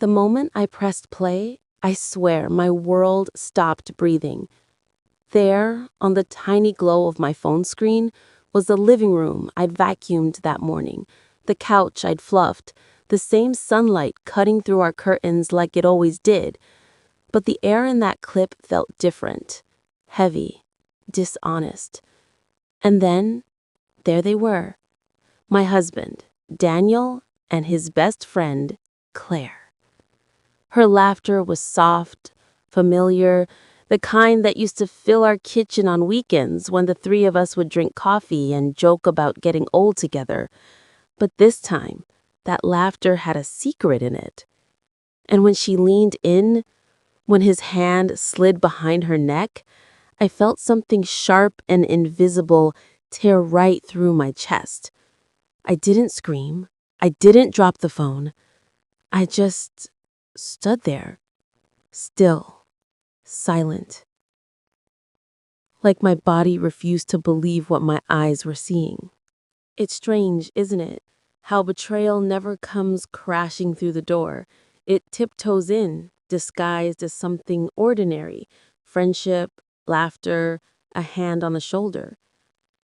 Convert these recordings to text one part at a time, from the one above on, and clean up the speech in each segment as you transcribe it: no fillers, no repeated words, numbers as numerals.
the moment I pressed play, I swear my world stopped breathing. There, on the tiny glow of my phone screen, was the living room I'd vacuumed that morning, the couch I'd fluffed, the same sunlight cutting through our curtains like it always did. But the air in that clip felt different, heavy, dishonest. And then, there they were, my husband, Daniel, and his best friend, Claire. Her laughter was soft, familiar, the kind that used to fill our kitchen on weekends when the three of us would drink coffee and joke about getting old together. But this time, that laughter had a secret in it. And when she leaned in, when his hand slid behind her neck, I felt something sharp and invisible tear right through my chest. I didn't scream. I didn't drop the phone. I just stood there, still, silent. Like my body refused to believe what my eyes were seeing. It's strange, isn't it? How betrayal never comes crashing through the door. It tiptoes in, disguised as something ordinary. Friendship, laughter, a hand on the shoulder.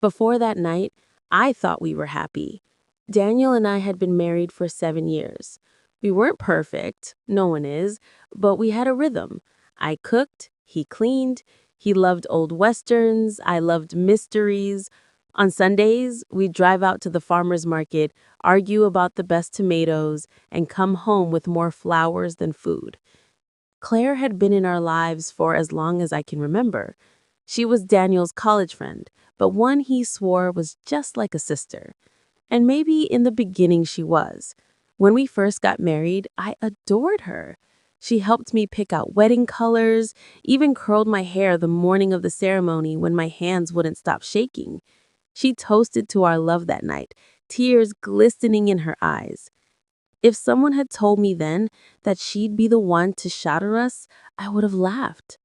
Before that night, I thought we were happy. Daniel and I had been married for 7 years. We weren't perfect, no one is, but we had a rhythm. I cooked, he cleaned, he loved old westerns, I loved mysteries. On Sundays, we'd drive out to the farmer's market, argue about the best tomatoes, and come home with more flowers than food. Claire had been in our lives for as long as I can remember. She was Daniel's college friend, but one he swore was just like a sister. And maybe in the beginning she was. When we first got married, I adored her. She helped me pick out wedding colors, even curled my hair the morning of the ceremony when my hands wouldn't stop shaking. She toasted to our love that night, tears glistening in her eyes. If someone had told me then that she'd be the one to shatter us, I would have laughed.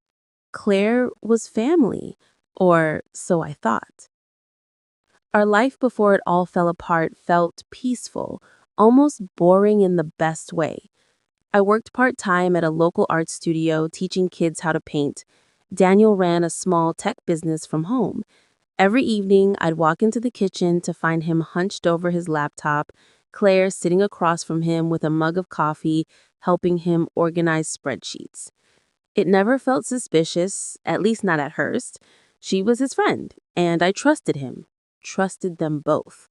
Claire was family, or so I thought. Our life before it all fell apart felt peaceful, almost boring in the best way. I worked part-time at a local art studio teaching kids how to paint. Daniel ran a small tech business from home. Every evening, I'd walk into the kitchen to find him hunched over his laptop, Claire sitting across from him with a mug of coffee, helping him organize spreadsheets. It never felt suspicious, at least not at Hearst. She was his friend, and I trusted him, trusted them both.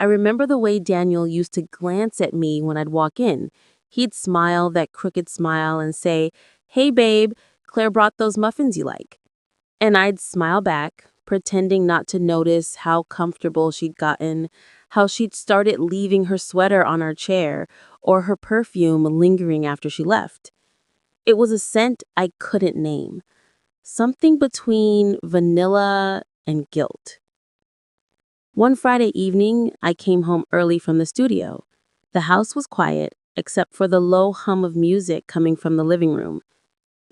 I remember the way Daniel used to glance at me when I'd walk in. He'd smile that crooked smile and say, "Hey babe, Claire brought those muffins you like." And I'd smile back, pretending not to notice how comfortable she'd gotten, how she'd started leaving her sweater on our chair, or her perfume lingering after she left. It was a scent I couldn't name, something between vanilla and guilt. One Friday evening, I came home early from the studio. The house was quiet, except for the low hum of music coming from the living room.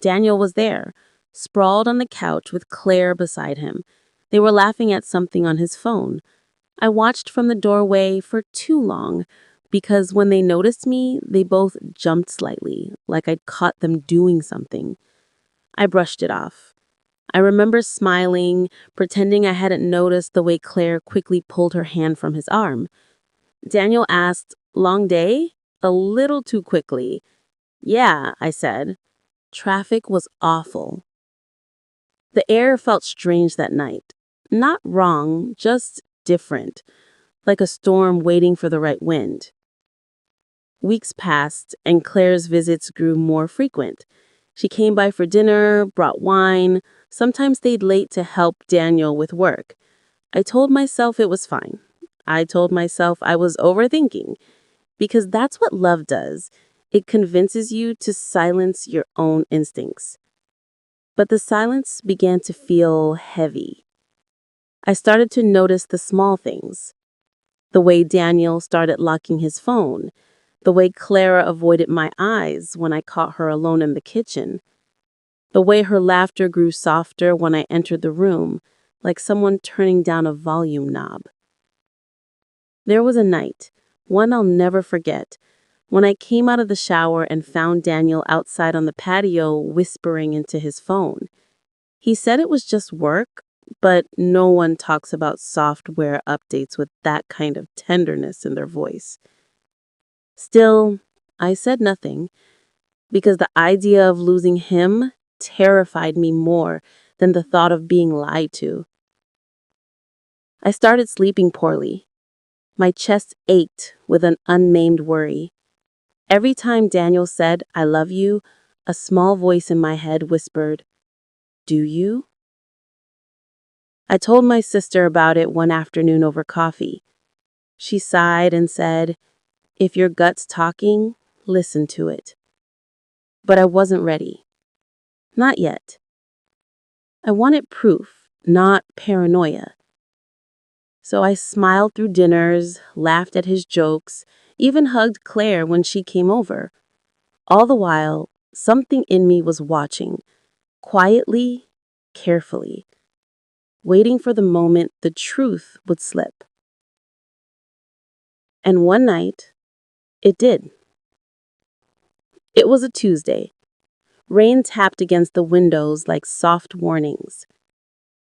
Daniel was there, sprawled on the couch with Claire beside him. They were laughing at something on his phone. I watched from the doorway for too long, because when they noticed me, they both jumped slightly, like I'd caught them doing something. I brushed it off. I remember smiling, pretending I hadn't noticed the way Claire quickly pulled her hand from his arm. Daniel asked, "Long day?" A little too quickly. "Yeah," I said. Traffic was awful. The air felt strange that night. Not wrong, just different, like a storm waiting for the right wind. Weeks passed, and Claire's visits grew more frequent. She came by for dinner, brought wine, sometimes stayed late to help Daniel with work. I told myself it was fine. I told myself I was overthinking, because that's what love does. It convinces you to silence your own instincts. But the silence began to feel heavy. I started to notice the small things. The way Daniel started locking his phone. The way Clara avoided my eyes when I caught her alone in the kitchen. The way her laughter grew softer when I entered the room, like someone turning down a volume knob. There was a night, one I'll never forget. When I came out of the shower and found Daniel outside on the patio whispering into his phone, he said it was just work, but no one talks about software updates with that kind of tenderness in their voice. Still, I said nothing because the idea of losing him terrified me more than the thought of being lied to. I started sleeping poorly. My chest ached with an unnamed worry. Every time Daniel said, "I love you," a small voice in my head whispered, "Do you?" I told my sister about it one afternoon over coffee. She sighed and said, "If your gut's talking, listen to it." But I wasn't ready. Not yet. I wanted proof, not paranoia. So I smiled through dinners, laughed at his jokes, even hugged Claire when she came over. All the while, something in me was watching, quietly, carefully, waiting for the moment the truth would slip. And one night, it did. It was a Tuesday. Rain tapped against the windows like soft warnings.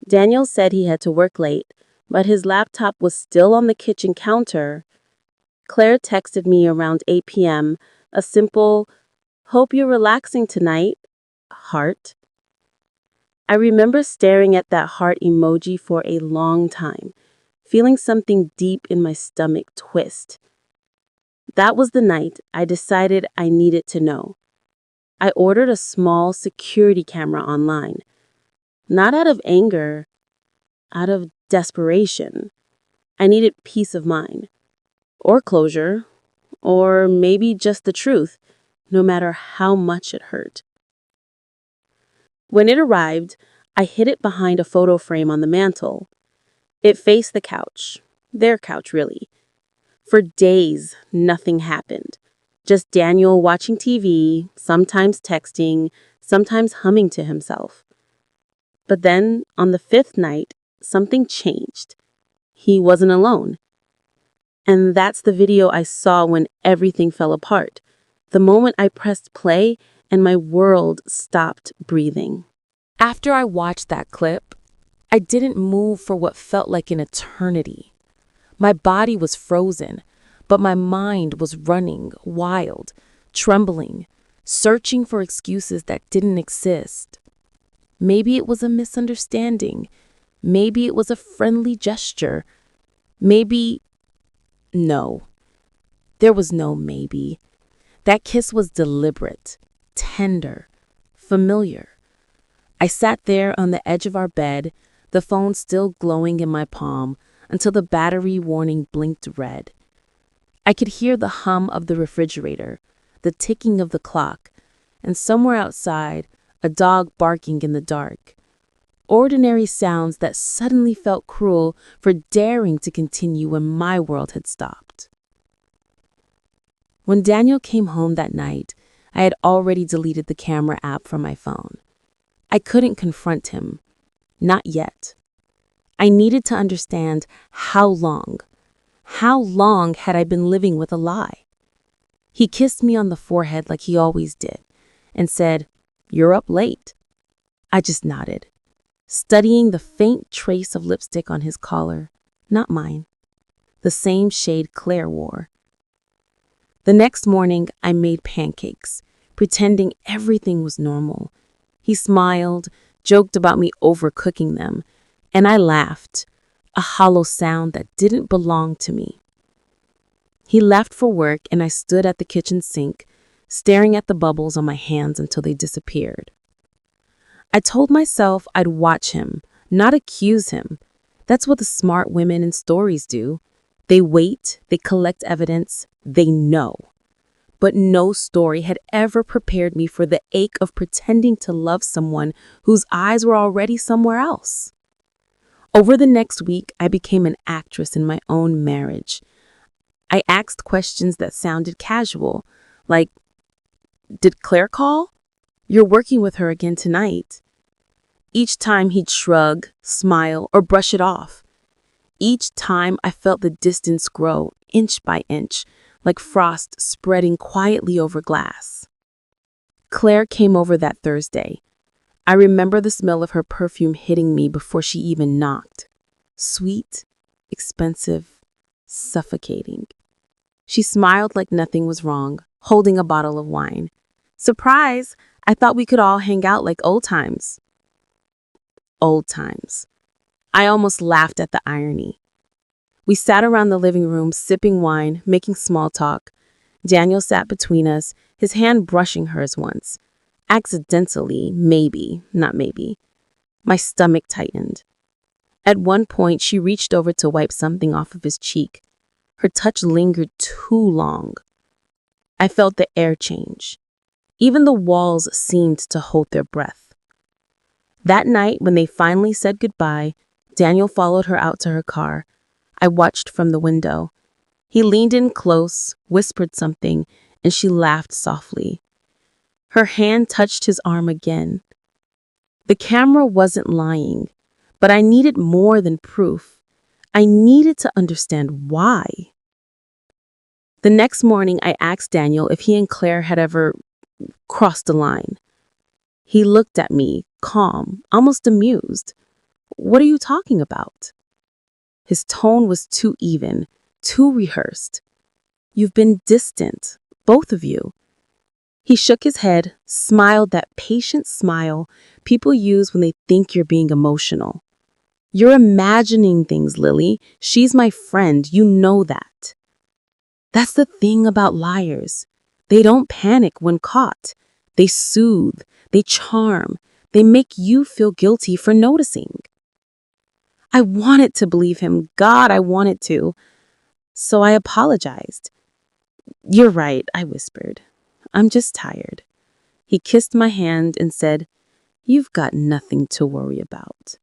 Daniel said he had to work late, but his laptop was still on the kitchen counter. Claire texted me around 8 p.m., a simple, "Hope you're relaxing tonight," heart. I remember staring at that heart emoji for a long time, feeling something deep in my stomach twist. That was the night I decided I needed to know. I ordered a small security camera online, not out of anger, out of desperation. I needed peace of mind, or closure, or maybe just the truth, no matter how much it hurt. When it arrived, I hid it behind a photo frame on the mantel. It faced the couch, their couch really. For days, nothing happened. Just Daniel watching TV, sometimes texting, sometimes humming to himself. But then, on the fifth night, something changed. He wasn't alone. And that's the video I saw when everything fell apart. The moment I pressed play and my world stopped breathing. After I watched that clip, I didn't move for what felt like an eternity. My body was frozen, but my mind was running wild, trembling, searching for excuses that didn't exist. Maybe it was a misunderstanding. Maybe it was a friendly gesture. Maybe... No. There was no maybe. That kiss was deliberate, tender, familiar. I sat there on the edge of our bed, the phone still glowing in my palm, until the battery warning blinked red. I could hear the hum of the refrigerator, the ticking of the clock, and somewhere outside, a dog barking in the dark. Ordinary sounds that suddenly felt cruel for daring to continue when my world had stopped. When Daniel came home that night, I had already deleted the camera app from my phone. I couldn't confront him. Not yet. I needed to understand how long. How long had I been living with a lie? He kissed me on the forehead like he always did and said, "You're up late." I just nodded, studying the faint trace of lipstick on his collar, not mine, the same shade Claire wore. The next morning, I made pancakes, pretending everything was normal. He smiled, joked about me overcooking them, and I laughed, a hollow sound that didn't belong to me. He left for work and I stood at the kitchen sink, staring at the bubbles on my hands until they disappeared. I told myself I'd watch him, not accuse him. That's what the smart women in stories do. They wait, they collect evidence, they know. But no story had ever prepared me for the ache of pretending to love someone whose eyes were already somewhere else. Over the next week, I became an actress in my own marriage. I asked questions that sounded casual, like, "Did Claire call? You're working with her again tonight." Each time he'd shrug, smile, or brush it off. Each time I felt the distance grow, inch by inch, like frost spreading quietly over glass. Claire came over that Thursday. I remember the smell of her perfume hitting me before she even knocked. Sweet, expensive, suffocating. She smiled like nothing was wrong, holding a bottle of wine. Surprise! I thought we could all hang out like old times. Old times. I almost laughed at the irony. We sat around the living room, sipping wine, making small talk. Daniel sat between us, his hand brushing hers once. Accidentally, maybe, not maybe. My stomach tightened. At one point, she reached over to wipe something off of his cheek. Her touch lingered too long. I felt the air change. Even the walls seemed to hold their breath. That night, when they finally said goodbye, Daniel followed her out to her car. I watched from the window. He leaned in close, whispered something, and she laughed softly. Her hand touched his arm again. The camera wasn't lying, but I needed more than proof. I needed to understand why. The next morning, I asked Daniel if he and Claire had ever crossed a line. He looked at me, calm, almost amused. What are you talking about? His tone was too even, too rehearsed. You've been distant, both of you. He shook his head, smiled that patient smile people use when they think you're being emotional. You're imagining things, Lily. She's my friend. You know that. That's the thing about liars. They don't panic when caught. They soothe, they charm, they make you feel guilty for noticing. I wanted to believe him. God, I wanted to. So I apologized. You're right, I whispered. I'm just tired. He kissed my hand and said, You've got nothing to worry about.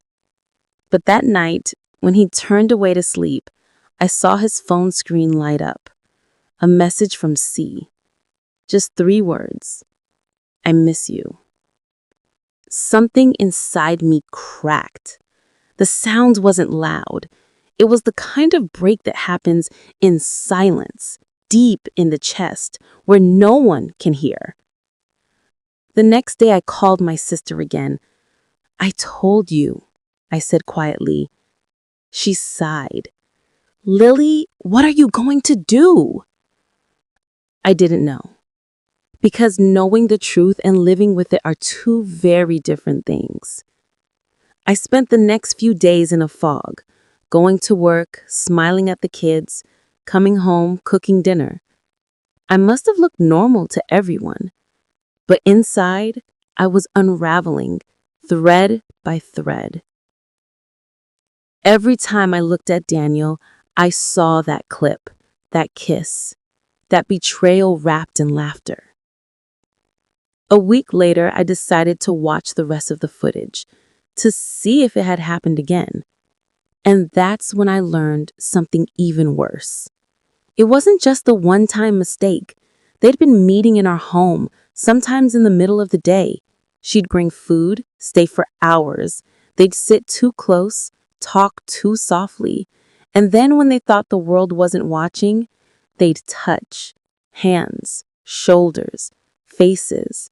But that night, when he turned away to sleep, I saw his phone screen light up. A message from C. Just 3 words. I miss you. Something inside me cracked. The sound wasn't loud. It was the kind of break that happens in silence, deep in the chest, where no one can hear. The next day I called my sister again. I told you, I said quietly. She sighed. Lily, what are you going to do? I didn't know. Because knowing the truth and living with it are 2 very different things. I spent the next few days in a fog, going to work, smiling at the kids, coming home, cooking dinner. I must have looked normal to everyone, but inside, I was unraveling, thread by thread. Every time I looked at Daniel, I saw that clip, that kiss, that betrayal wrapped in laughter. A week later, I decided to watch the rest of the footage, to see if it had happened again. And that's when I learned something even worse. It wasn't just a one-time mistake. They'd been meeting in our home, sometimes in the middle of the day. She'd bring food, stay for hours. They'd sit too close, talk too softly. And then when they thought the world wasn't watching, they'd touch. Hands, shoulders, faces.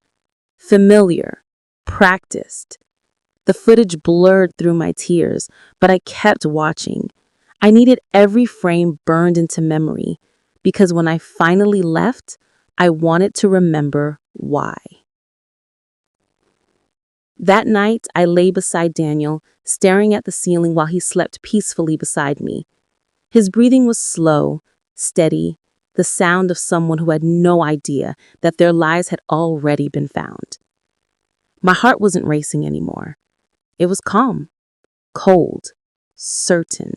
Familiar, practiced. The footage blurred through my tears, but I kept watching. I needed every frame burned into memory, because when I finally left, I wanted to remember why. That night, I lay beside Daniel, staring at the ceiling while he slept peacefully beside me. His breathing was slow, steady, the sound of someone who had no idea that their lives had already been found. My heart wasn't racing anymore. It was calm, cold, certain.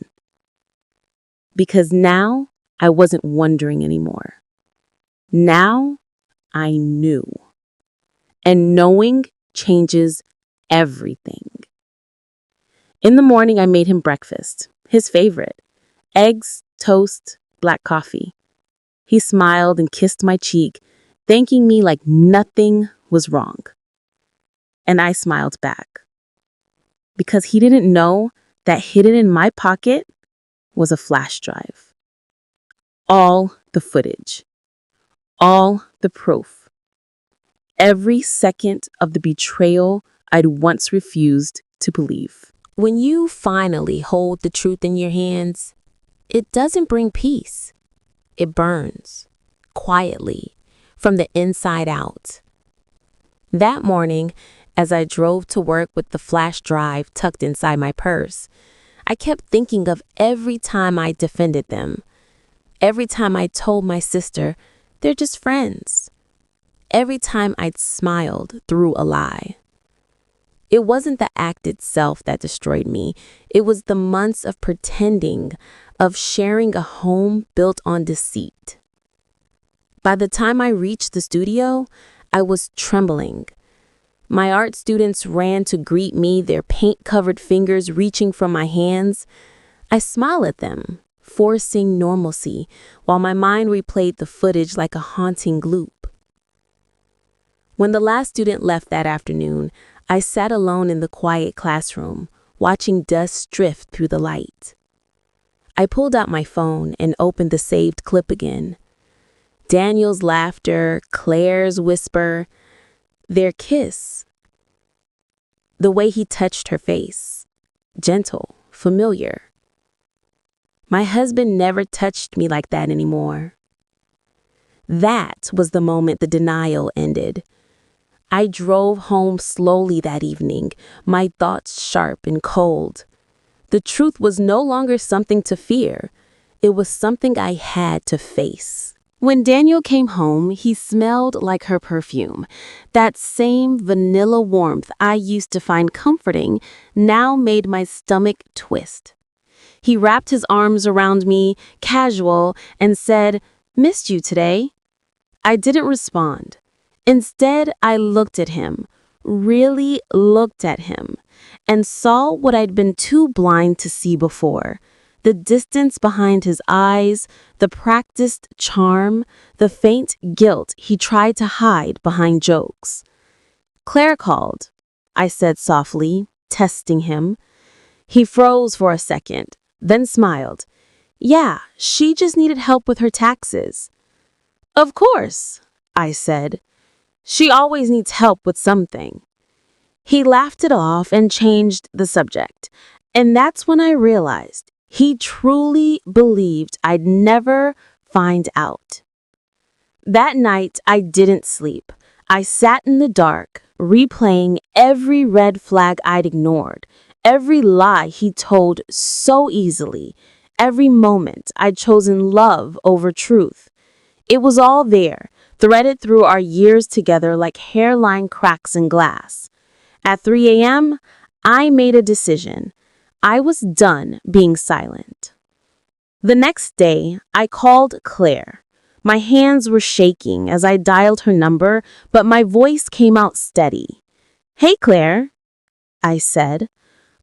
Because now I wasn't wondering anymore. Now I knew. And knowing changes everything. In the morning, I made him breakfast, his favorite. Eggs, toast, black coffee. He smiled and kissed my cheek, thanking me like nothing was wrong. And I smiled back. Because he didn't know that hidden in my pocket was a flash drive. All the footage, all the proof, every second of the betrayal I'd once refused to believe. When you finally hold the truth in your hands, it doesn't bring peace. It burns, quietly, from the inside out. That morning, as I drove to work with the flash drive tucked inside my purse, I kept thinking of every time I defended them, every time I told my sister, they're just friends, every time I'd smiled through a lie. It wasn't the act itself that destroyed me. It was the months of pretending, of sharing a home built on deceit. By the time I reached the studio, I was trembling. My art students ran to greet me, their paint-covered fingers reaching from my hands. I smiled at them, forcing normalcy, while my mind replayed the footage like a haunting loop. When the last student left that afternoon, I sat alone in the quiet classroom, watching dust drift through the light. I pulled out my phone and opened the saved clip again. Daniel's laughter, Claire's whisper, their kiss. The way he touched her face, gentle, familiar. My husband never touched me like that anymore. That was the moment the denial ended. I drove home slowly that evening, my thoughts sharp and cold. The truth was no longer something to fear. It was something I had to face. When Daniel came home, he smelled like her perfume. That same vanilla warmth I used to find comforting now made my stomach twist. He wrapped his arms around me, casual, and said, "Missed you today." I didn't respond. Instead, I looked at him, really looked at him, and saw what I'd been too blind to see before. The distance behind his eyes, the practiced charm, the faint guilt he tried to hide behind jokes. "Claire called," I said softly, testing him. He froze for a second, then smiled. "Yeah, she just needed help with her taxes." "Of course," I said. "She always needs help with something." He laughed it off and changed the subject. And that's when I realized he truly believed I'd never find out. That night, I didn't sleep. I sat in the dark, replaying every red flag I'd ignored, every lie he told so easily, every moment I'd chosen love over truth. It was all there, threaded through our years together like hairline cracks in glass. At 3 a.m., I made a decision. I was done being silent. The next day, I called Claire. My hands were shaking as I dialed her number, but my voice came out steady. "Hey, Claire," I said.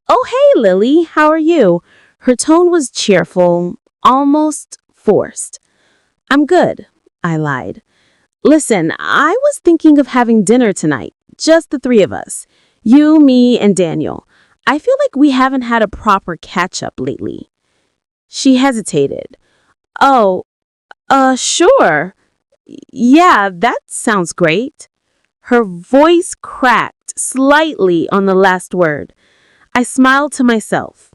"Oh, hey, Lily, how are you?" Her tone was cheerful, almost forced. "I'm good," I lied. "Listen, I was thinking of having dinner tonight, just the three of us. You, me, and Daniel. I feel like we haven't had a proper catch-up lately." She hesitated. "Oh, sure. Yeah, that sounds great." Her voice cracked slightly on the last word. I smiled to myself.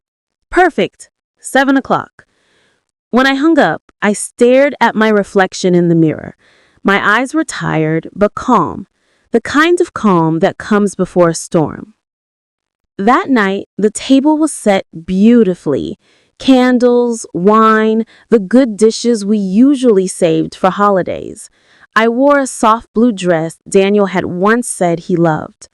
"Perfect. 7 o'clock. When I hung up, I stared at my reflection in the mirror. My eyes were tired, but calm. The kind of calm that comes before a storm. That night, the table was set beautifully. Candles, wine, the good dishes we usually saved for holidays. I wore a soft blue dress Daniel had once said he loved.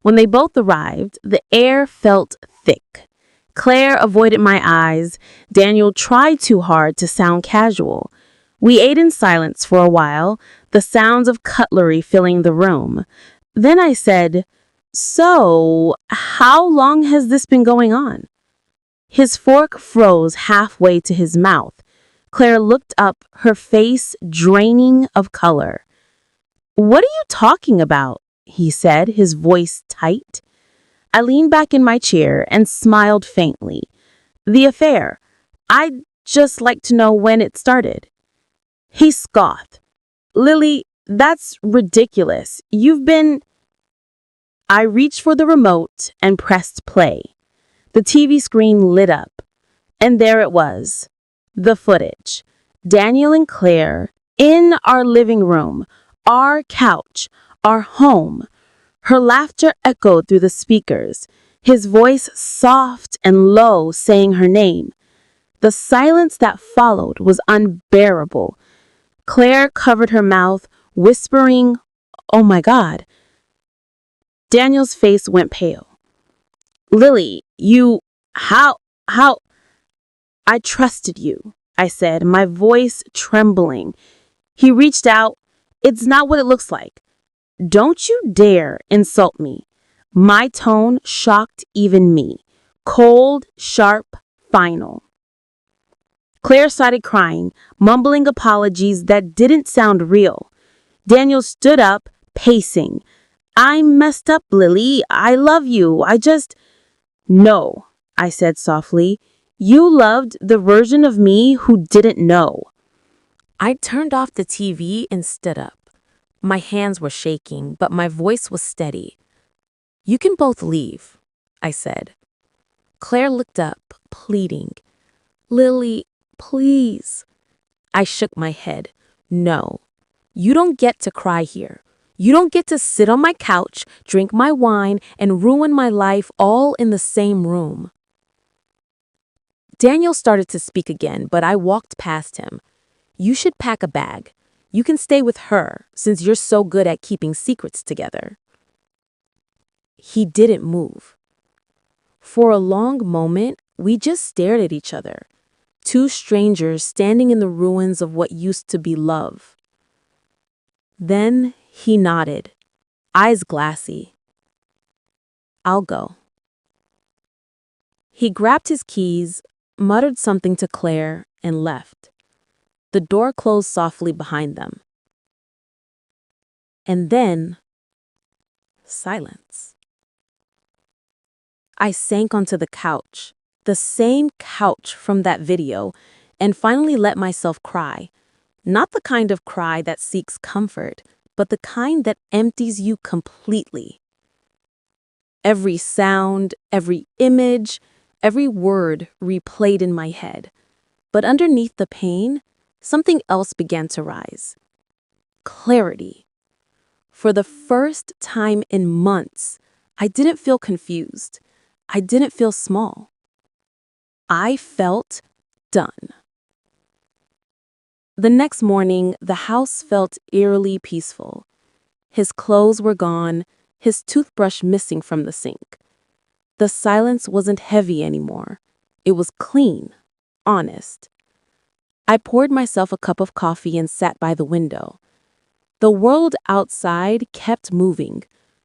When they both arrived, the air felt thick. Claire avoided my eyes. Daniel tried too hard to sound casual. We ate in silence for a while, the sounds of cutlery filling the room. Then I said, "So, how long has this been going on?" His fork froze halfway to his mouth. Claire looked up, her face draining of color. "What are you talking about?" he said, his voice tight. I leaned back in my chair and smiled faintly. "The affair. I'd just like to know when it started." He scoffed. Lily, that's ridiculous. I reached for the remote and pressed play. The TV screen lit up, and there it was. The footage. Daniel and Claire in our living room, our couch, our home. Her laughter echoed through the speakers, his voice soft and low saying her name. The silence that followed was unbearable. Claire covered her mouth, whispering, "Oh my God." Daniel's face went pale. Lily, how? I trusted you, I said, my voice trembling. He reached out. It's not what it looks like. Don't you dare insult me. My tone shocked even me. Cold, sharp, final. Claire started crying, mumbling apologies that didn't sound real. Daniel stood up, pacing. I messed up, Lily. I love you. No, I said softly. You loved the version of me who didn't know. I turned off the TV and stood up. My hands were shaking, but my voice was steady. You can both leave, I said. Claire looked up, pleading. Lily, please. I shook my head. No, you don't get to cry here. You don't get to sit on my couch, drink my wine, and ruin my life all in the same room. Daniel started to speak again, but I walked past him. You should pack a bag. You can stay with her, since you're so good at keeping secrets together. He didn't move. For a long moment, we just stared at each other. Two strangers standing in the ruins of what used to be love. Then he nodded, eyes glassy. I'll go. He grabbed his keys, muttered something to Claire, and left. The door closed softly behind them. And then, silence. I sank onto the couch, the same couch from that video, and finally let myself cry. Not the kind of cry that seeks comfort, but the kind that empties you completely. Every sound, every image, every word replayed in my head. But underneath the pain, something else began to rise. Clarity. For the first time in months, I didn't feel confused. I didn't feel small. I felt done. The next morning, the house felt eerily peaceful. His clothes were gone, his toothbrush missing from the sink. The silence wasn't heavy anymore. It was clean, honest. I poured myself a cup of coffee and sat by the window. The world outside kept moving,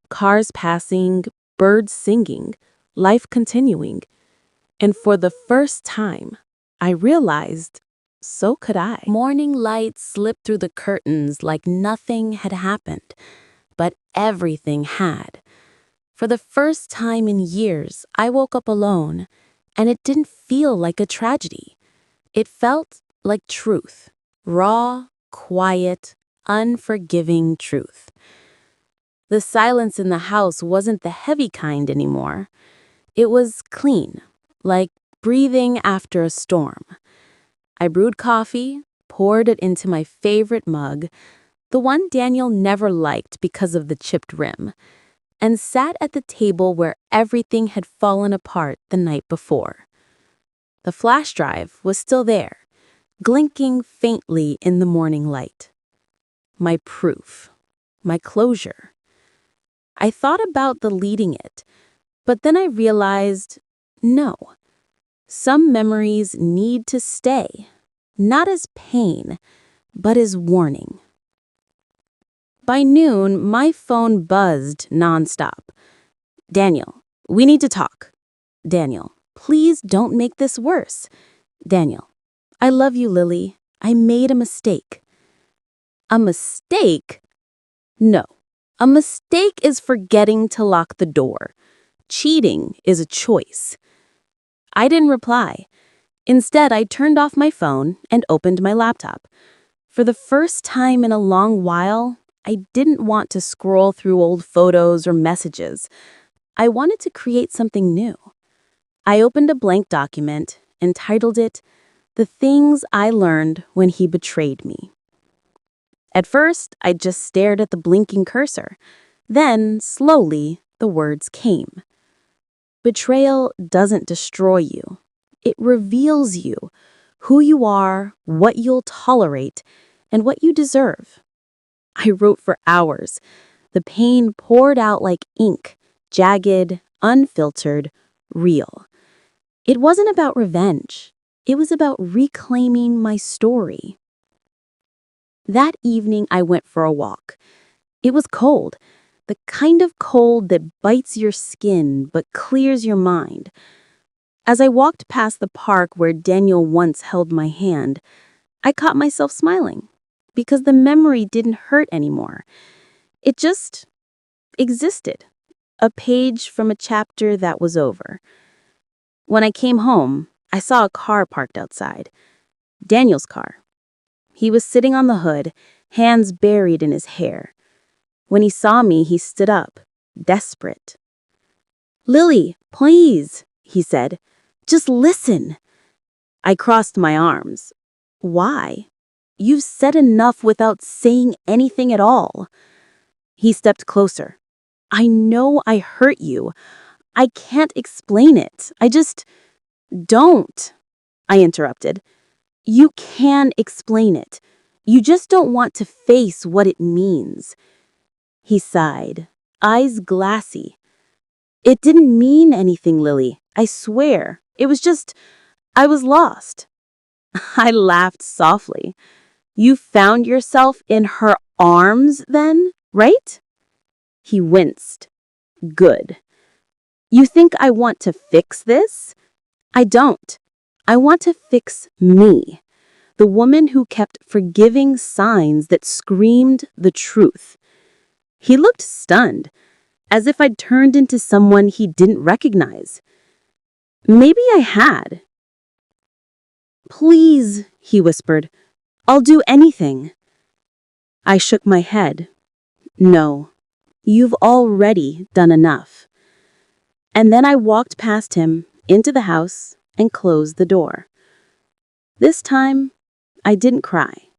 cars passing, birds singing, life continuing. And for the first time, I realized so could I. Morning light slipped through the curtains like nothing had happened, but everything had. For the first time in years, I woke up alone, and it didn't feel like a tragedy. It felt like truth, raw, quiet, unforgiving truth. The silence in the house wasn't the heavy kind anymore. It was clean, like breathing after a storm. I brewed coffee, poured it into my favorite mug, the one Daniel never liked because of the chipped rim, and sat at the table where everything had fallen apart the night before. The flash drive was still there, glinking faintly in the morning light. My proof, my closure. I thought about deleting it, but then I realized, no. Some memories need to stay, not as pain, but as warning. By noon, my phone buzzed nonstop. Daniel, we need to talk. Daniel, please don't make this worse. Daniel, I love you, Lily. I made a mistake. A mistake? No. A mistake is forgetting to lock the door. Cheating is a choice. I didn't reply. Instead, I turned off my phone and opened my laptop. For the first time in a long while, I didn't want to scroll through old photos or messages. I wanted to create something new. I opened a blank document and titled it, "The Things I Learned When He Betrayed Me." At first, I just stared at the blinking cursor. Then, slowly, the words came. Betrayal doesn't destroy you. It reveals you, who you are, what you'll tolerate, and what you deserve. I wrote for hours. The pain poured out like ink, jagged, unfiltered, real. It wasn't about revenge. It was about reclaiming my story. That evening, I went for a walk. It was cold, the kind of cold that bites your skin but clears your mind. As I walked past the park where Daniel once held my hand, I caught myself smiling because the memory didn't hurt anymore. It just existed, a page from a chapter that was over. When I came home, I saw a car parked outside. Daniel's car. He was sitting on the hood, hands buried in his hair. When he saw me, he stood up, desperate. "Lily, please," he said. "Just listen." I crossed my arms. "Why? You've said enough without saying anything at all." He stepped closer. "I know I hurt you. I can't explain it. Don't," I interrupted. "You can explain it. You just don't want to face what it means." He sighed, eyes glassy. "It didn't mean anything, Lily. I swear. I was lost." I laughed softly. "You found yourself in her arms then, right?" He winced. "Good. You think I want to fix this? I don't. I want to fix me, the woman who kept forgiving signs that screamed the truth." He looked stunned, as if I'd turned into someone he didn't recognize. Maybe I had. "Please," he whispered, "I'll do anything." I shook my head. "No, you've already done enough." And then I walked past him, into the house, and closed the door. This time, I didn't cry.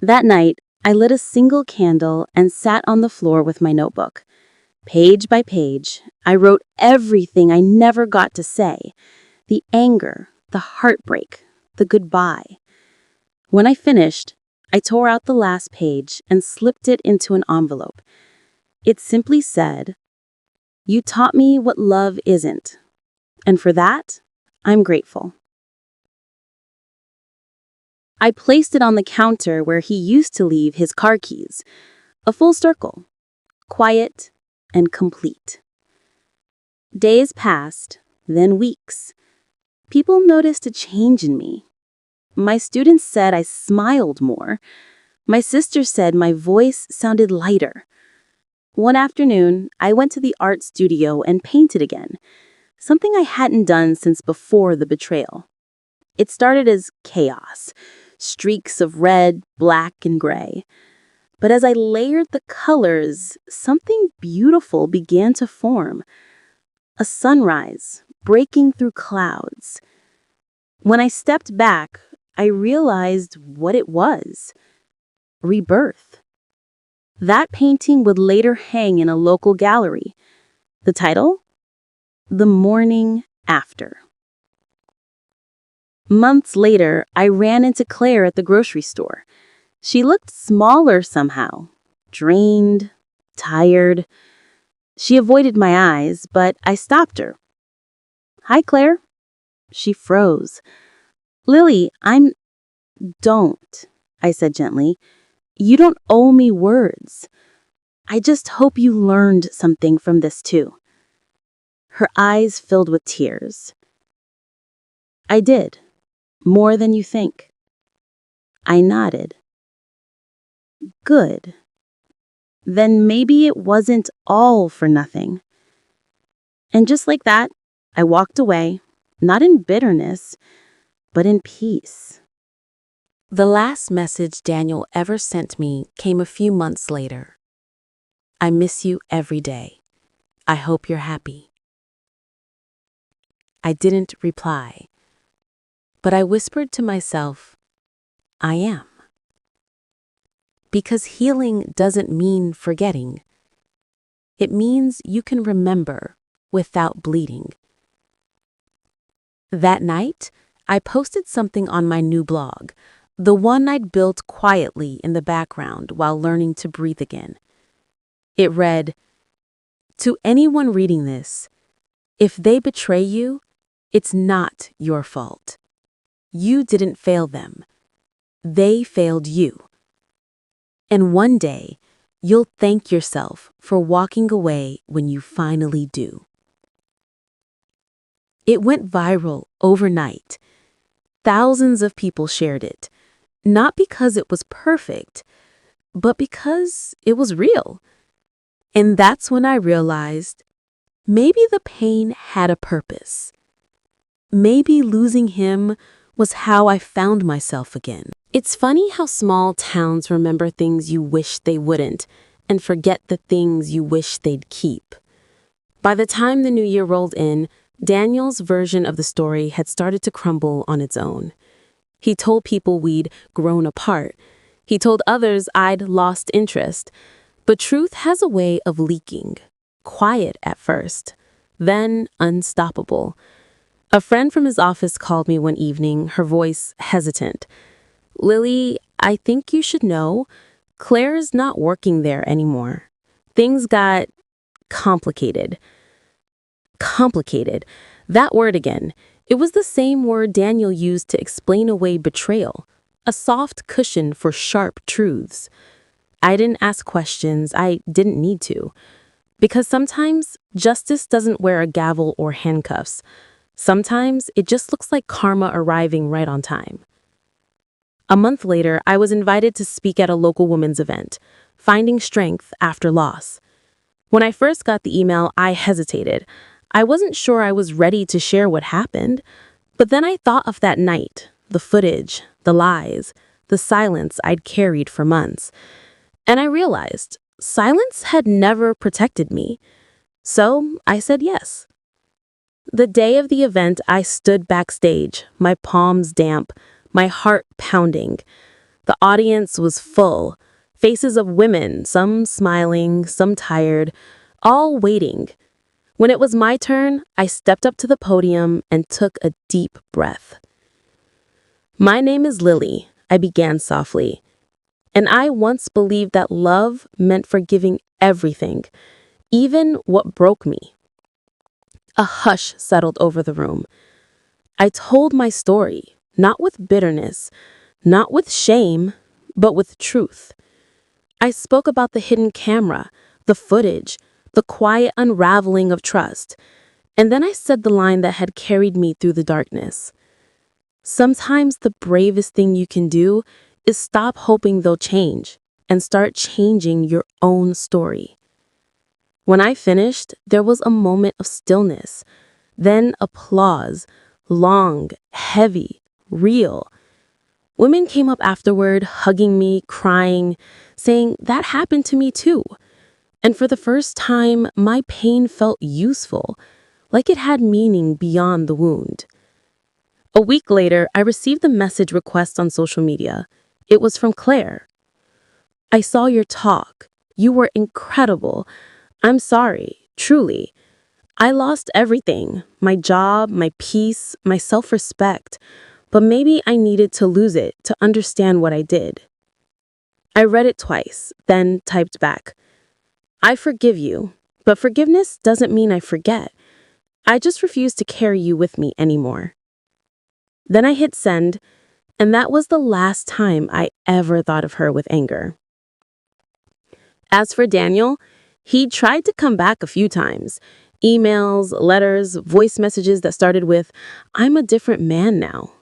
That night, I lit a single candle and sat on the floor with my notebook. Page by page, I wrote everything I never got to say. The anger, the heartbreak, the goodbye. When I finished, I tore out the last page and slipped it into an envelope. It simply said, "You taught me what love isn't, and for that, I'm grateful." I placed it on the counter where he used to leave his car keys. A full circle, quiet and complete. Days passed, then weeks. People noticed a change in me. My students said I smiled more. My sister said my voice sounded lighter. One afternoon, I went to the art studio and painted again, something I hadn't done since before the betrayal. It started as chaos, streaks of red, black, and gray. But as I layered the colors, something beautiful began to form. A sunrise breaking through clouds. When I stepped back, I realized what it was. Rebirth. That painting would later hang in a local gallery. The title? The Morning After. Months later, I ran into Claire at the grocery store. She looked smaller somehow, drained, tired. She avoided my eyes, but I stopped her. "Hi, Claire." She froze. "Lily, Don't," I said gently. "You don't owe me words. I just hope you learned something from this too." Her eyes filled with tears. "I did. More than you think." I nodded. "Good. Then maybe it wasn't all for nothing." And just like that, I walked away, not in bitterness, but in peace. The last message Daniel ever sent me came a few months later. I miss you every day. I hope you're happy. I didn't reply, but I whispered to myself, I am. Because healing doesn't mean forgetting. It means you can remember without bleeding. That night, I posted something on my new blog, the one I'd built quietly in the background while learning to breathe again. It read, "To anyone reading this, if they betray you, it's not your fault. You didn't fail them. They failed you. And one day, you'll thank yourself for walking away when you finally do." It went viral overnight. Thousands of people shared it, not because it was perfect, but because it was real. And that's when I realized maybe the pain had a purpose. Maybe losing him was how I found myself again. It's funny how small towns remember things you wish they wouldn't and forget the things you wish they'd keep. By the time the new year rolled in, Daniel's version of the story had started to crumble on its own. He told people we'd grown apart. He told others I'd lost interest. But truth has a way of leaking, quiet at first, then unstoppable. A friend from his office called me one evening, her voice hesitant. "Lily, I think you should know, Claire's not working there anymore. Things got complicated." Complicated. That word again. It was the same word Daniel used to explain away betrayal, a soft cushion for sharp truths. I didn't ask questions. I didn't need to. Because sometimes justice doesn't wear a gavel or handcuffs. Sometimes it just looks like karma arriving right on time. A month later, I was invited to speak at a local women's event, Finding Strength After Loss. When I first got the email, I hesitated. I wasn't sure I was ready to share what happened. But then I thought of that night, the footage, the lies, the silence I'd carried for months. And I realized silence had never protected me. So I said yes. The day of the event, I stood backstage, my palms damp, my heart pounding. The audience was full, faces of women, some smiling, some tired, all waiting. When it was my turn, I stepped up to the podium and took a deep breath. "My name is Lily," I began softly. "And I once believed that love meant forgiving everything, even what broke me." A hush settled over the room. I told my story, not with bitterness, not with shame, but with truth. I spoke about the hidden camera, the footage, the quiet unraveling of trust. And then I said the line that had carried me through the darkness. Sometimes the bravest thing you can do is stop hoping they'll change and start changing your own story. When I finished, there was a moment of stillness, then applause, long, heavy, real. Women came up afterward, hugging me, crying, saying that happened to me too. And for the first time, my pain felt useful, like it had meaning beyond the wound. A week later, I received a message request on social media. It was from Claire. "I saw your talk. You were incredible. I'm sorry, truly. I lost everything, my job, my peace, my self-respect, but maybe I needed to lose it to understand what I did." I read it twice, then typed back, "I forgive you, but forgiveness doesn't mean I forget. I just refuse to carry you with me anymore." Then I hit send, and that was the last time I ever thought of her with anger. As for Daniel, he tried to come back a few times. Emails, letters, voice messages that started with, "I'm a different man now."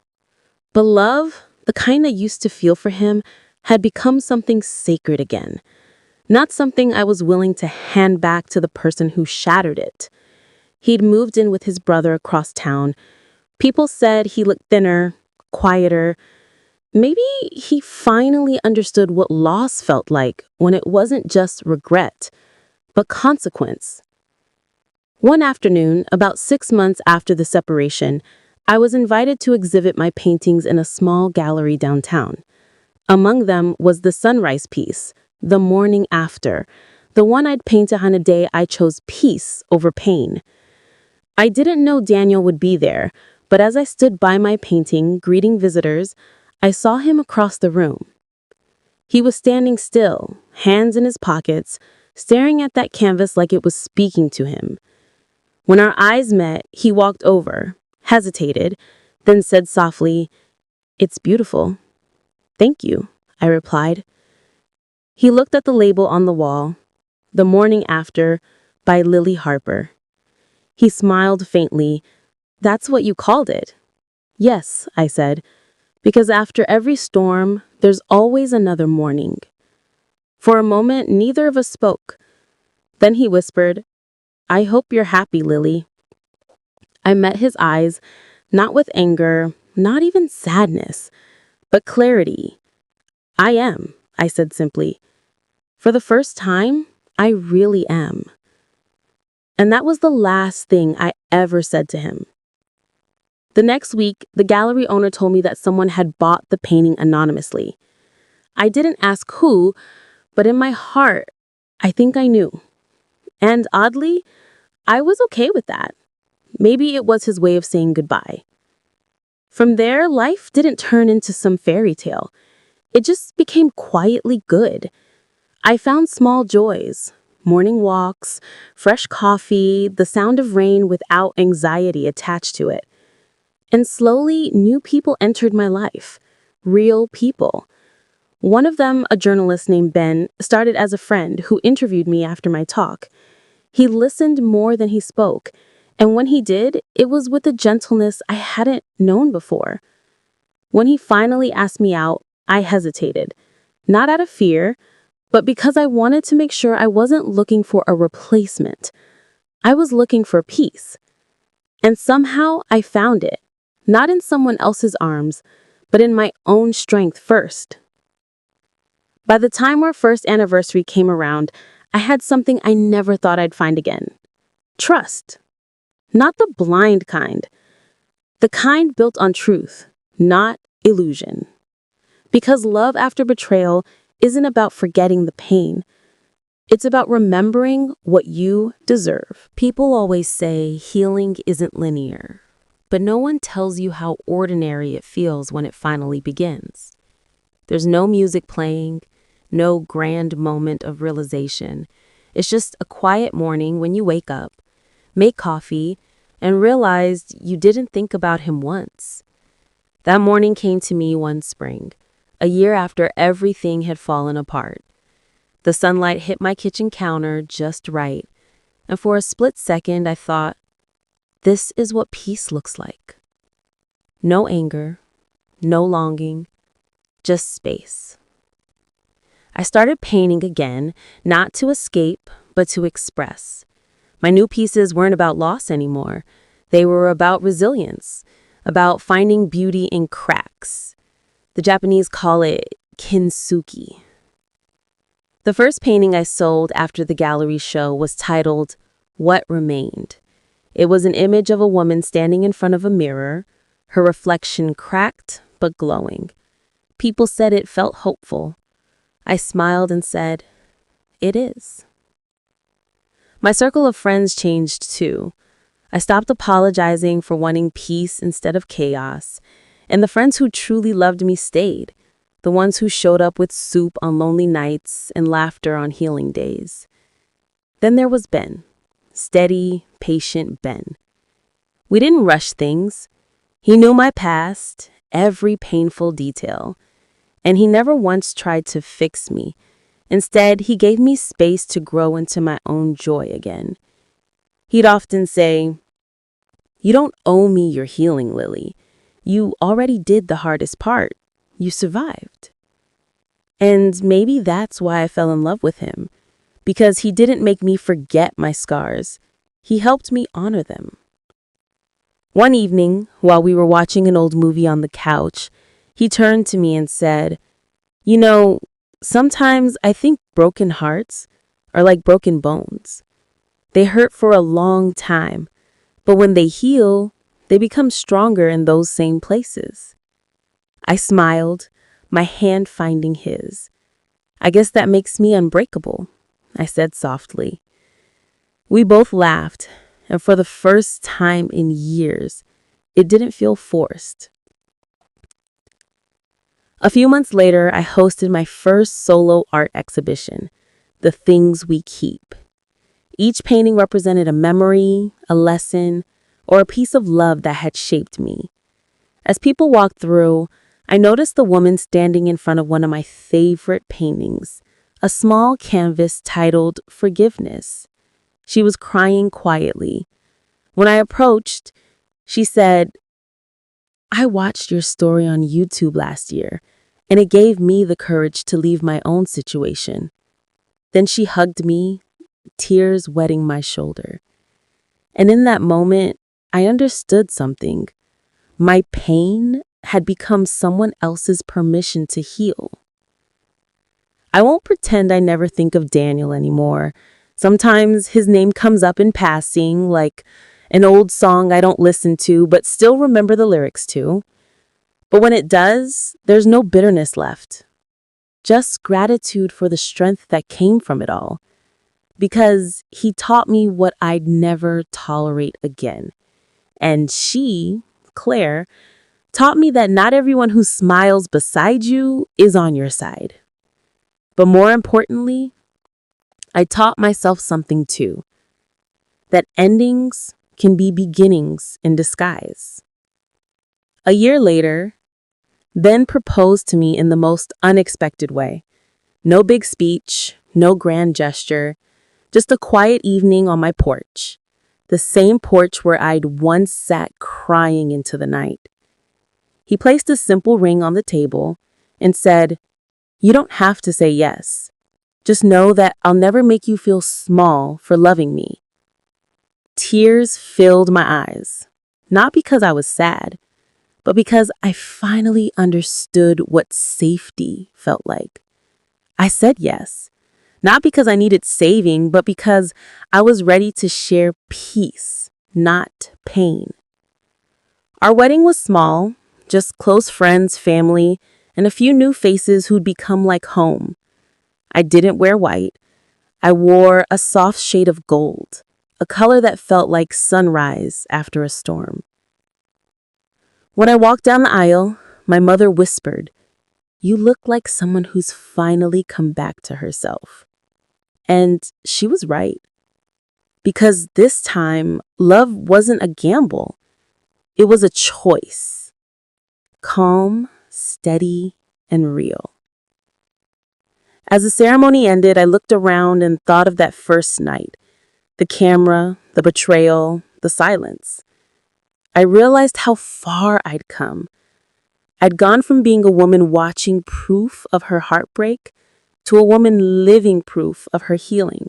But love, the kind I used to feel for him, had become something sacred again. Not something I was willing to hand back to the person who shattered it. He'd moved in with his brother across town. People said he looked thinner, quieter. Maybe he finally understood what loss felt like when it wasn't just regret, but consequence. One afternoon, about 6 months after the separation, I was invited to exhibit my paintings in a small gallery downtown. Among them was the sunrise piece, The Morning After, the one I'd painted on a day I chose peace over pain. I didn't know Daniel would be there, but as I stood by my painting, greeting visitors, I saw him across the room. He was standing still, hands in his pockets, staring at that canvas like it was speaking to him. When our eyes met, he walked over, hesitated, then said softly, "It's beautiful." "Thank you," I replied. He looked at the label on the wall, The Morning After by Lily Harper. He smiled faintly. "That's what you called it." "Yes," I said, "because after every storm, there's always another morning." For a moment, neither of us spoke. Then he whispered, "I hope you're happy, Lily." I met his eyes, not with anger, not even sadness, but clarity. "I am," I said simply. "For the first time, I really am." And that was the last thing I ever said to him. The next week, the gallery owner told me that someone had bought the painting anonymously. I didn't ask who, but in my heart, I think I knew. And oddly, I was okay with that. Maybe it was his way of saying goodbye. From there, life didn't turn into some fairy tale. It just became quietly good. I found small joys, morning walks, fresh coffee, the sound of rain without anxiety attached to it. And slowly, new people entered my life. Real people. One of them, a journalist named Ben, started as a friend who interviewed me after my talk. He listened more than he spoke, and when he did, it was with a gentleness I hadn't known before. When he finally asked me out, I hesitated, not out of fear, but because I wanted to make sure I wasn't looking for a replacement. I was looking for peace. And somehow I found it, not in someone else's arms, but in my own strength first. By the time our first anniversary came around, I had something I never thought I'd find again. Trust. Not the blind kind. The kind built on truth, not illusion. Because love after betrayal isn't about forgetting the pain. It's about remembering what you deserve. People always say healing isn't linear, but no one tells you how ordinary it feels when it finally begins. There's no music playing, no grand moment of realization. It's just a quiet morning when you wake up, make coffee, and realize you didn't think about him once. That morning came to me one spring, a year after everything had fallen apart. The sunlight hit my kitchen counter just right, and for a split second I thought, this is what peace looks like. No anger, no longing, just space. I started painting again, not to escape, but to express. My new pieces weren't about loss anymore. They were about resilience, about finding beauty in cracks. The Japanese call it kintsugi. The first painting I sold after the gallery show was titled, What Remained. It was an image of a woman standing in front of a mirror, her reflection cracked but glowing. People said it felt hopeful. I smiled and said, "It is." My circle of friends changed too. I stopped apologizing for wanting peace instead of chaos, and the friends who truly loved me stayed, the ones who showed up with soup on lonely nights and laughter on healing days. Then there was Ben, steady, patient Ben. We didn't rush things. He knew my past, every painful detail. And he never once tried to fix me. Instead, he gave me space to grow into my own joy again. He'd often say, "You don't owe me your healing, Lily. You already did the hardest part. You survived." And maybe that's why I fell in love with him. Because he didn't make me forget my scars. He helped me honor them. One evening, while we were watching an old movie on the couch, He turned to me and said, "You know, sometimes I think broken hearts are like broken bones. They hurt for a long time, but when they heal, they become stronger in those same places." I smiled, my hand finding his. "I guess that makes me unbreakable," I said softly. We both laughed, and for the first time in years, it didn't feel forced. A few months later, I hosted my first solo art exhibition, The Things We Keep. Each painting represented a memory, a lesson, or a piece of love that had shaped me. As people walked through, I noticed the woman standing in front of one of my favorite paintings, a small canvas titled Forgiveness. She was crying quietly. When I approached, she said, "I watched your story on YouTube last year, and it gave me the courage to leave my own situation." Then she hugged me, tears wetting my shoulder. And in that moment, I understood something. My pain had become someone else's permission to heal. I won't pretend I never think of Daniel anymore. Sometimes his name comes up in passing, like an old song I don't listen to but still remember the lyrics to. But when it does, there's no bitterness left. Just gratitude for the strength that came from it all. Because he taught me what I'd never tolerate again. And she, Claire, taught me that not everyone who smiles beside you is on your side. But more importantly, I taught myself something too, that endings can be beginnings in disguise. A year later, Ben proposed to me in the most unexpected way. No big speech, no grand gesture, just a quiet evening on my porch, the same porch where I'd once sat crying into the night. He placed a simple ring on the table and said, "You don't have to say yes. Just know that I'll never make you feel small for loving me." Tears filled my eyes, not because I was sad, but because I finally understood what safety felt like. I said yes, not because I needed saving, but because I was ready to share peace, not pain. Our wedding was small, just close friends, family, and a few new faces who'd become like home. I didn't wear white. I wore a soft shade of gold, a color that felt like sunrise after a storm. When I walked down the aisle, my mother whispered, "You look like someone who's finally come back to herself." And she was right. Because this time, love wasn't a gamble. It was a choice. Calm, steady, and real. As the ceremony ended, I looked around and thought of that first night. The camera, the betrayal, the silence. I realized how far I'd come. I'd gone from being a woman watching proof of her heartbreak to a woman living proof of her healing.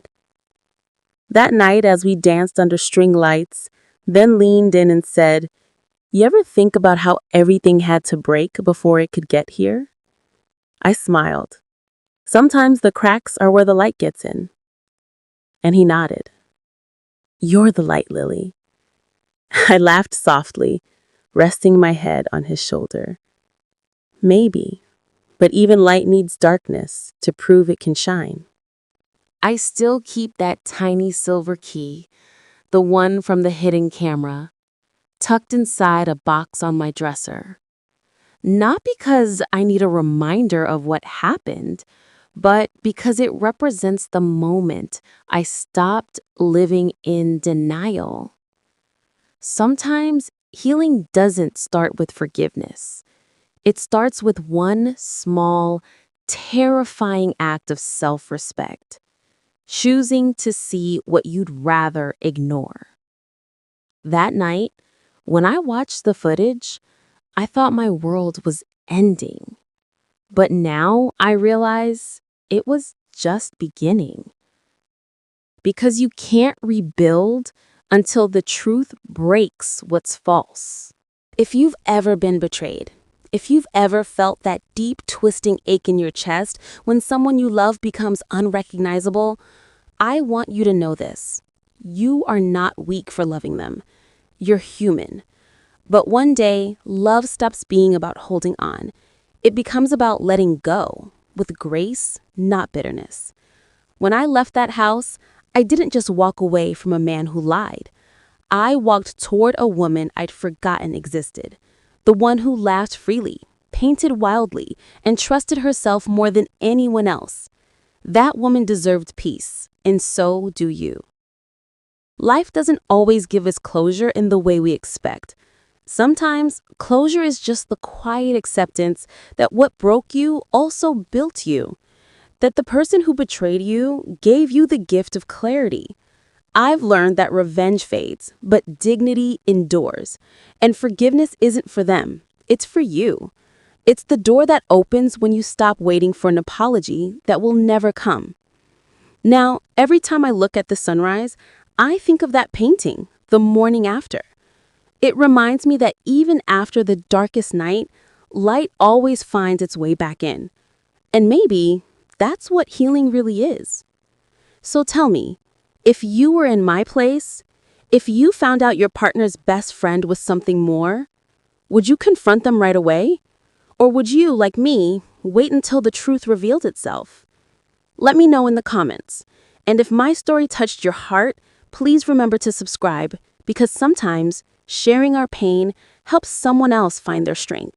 That night, as we danced under string lights, Ben leaned in and said, "You ever think about how everything had to break before it could get here?" I smiled. "Sometimes the cracks are where the light gets in." And he nodded. "You're the light, Lily." I laughed softly, resting my head on his shoulder. Maybe, but even light needs darkness to prove it can shine. I still keep that tiny silver key, the one from the hidden camera, tucked inside a box on my dresser. Not because I need a reminder of what happened, but because it represents the moment I stopped living in denial. Sometimes healing doesn't start with forgiveness. It starts with one small, terrifying act of self-respect, choosing to see what you'd rather ignore. That night, when I watched the footage, I thought my world was ending. But now I realize it was just beginning. Because you can't rebuild until the truth breaks what's false. If you've ever been betrayed, If you've ever felt that deep, twisting ache in your chest when someone you love becomes unrecognizable, I want you to know this. You are not weak for loving them. You're human. But one day, love stops being about holding on. It becomes about letting go, with grace, not bitterness. When I left that house, I didn't just walk away from a man who lied. I walked toward a woman I'd forgotten existed. The one who laughed freely, painted wildly, and trusted herself more than anyone else. That woman deserved peace, and so do you. Life doesn't always give us closure in the way we expect. Sometimes, closure is just the quiet acceptance that what broke you also built you. That the person who betrayed you gave you the gift of clarity. I've learned that revenge fades, but dignity endures. And forgiveness isn't for them, it's for you. It's the door that opens when you stop waiting for an apology that will never come. Now, every time I look at the sunrise, I think of that painting, the morning after. It reminds me that even after the darkest night, light always finds its way back in. And maybe that's what healing really is. So tell me, if you were in my place, if you found out your partner's best friend was something more, would you confront them right away? Or would you, like me, wait until the truth revealed itself? Let me know in the comments. And if my story touched your heart, please remember to subscribe, because sometimes sharing our pain helps someone else find their strength.